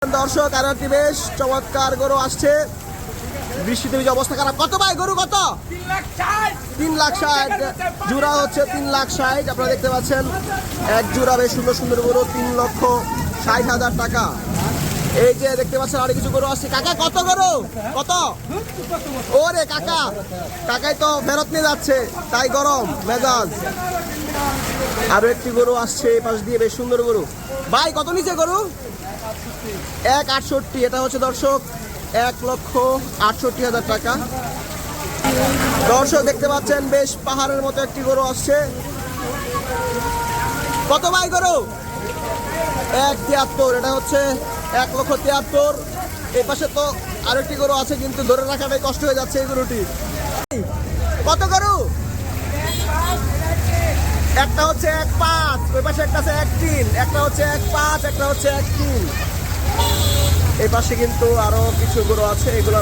দর্শক আর একটি বেশ চমৎকার গরু আসছে। বৃষ্টিতে ভিজে অবস্থা খারাপ। কত ভাই গরু কত? 3,60,000 জোড়া হচ্ছে 3,60,000। আপনারা দেখতে পাচ্ছেন এক জোড়া বেশ সুন্দর সুন্দর গরু 3,60,000 টাকা। এই যে দেখতে পাচ্ছেন আরো কিছু গরু আসছে। কাকা কত গরু কত? ওরে কাকা, কাকাই তো ফেরত নিয়ে যাচ্ছে তাই গরম মেজাজ। আরো একটি গরু আসছে এই পাশ দিয়ে বেশ সুন্দর গরু। ভাই কত নিচে গরু? 1,68,000। এটা হচ্ছে দর্শক 1,68,000 টাকা। দর্শক দেখতে পাচ্ছেন বেশ পাহাড়ের মতো একটি গরু আসছে। কত ভাই গরু? 1,73। এটা হচ্ছে 1,73,000। এই পাশে তো আরো একটি গরু আছে কিন্তু ধরে রাখাটাই কষ্ট হয়ে যাচ্ছে এই গরুটি। কত গরু? একটা হচ্ছে 1,5,000, ওই পাশে একটা আছে 1,3,000, একটা হচ্ছে 1,5,000, একটা হচ্ছে 1,3,000। এই পাশে কিন্তু আরো কিছু গরু আছে, এগুলো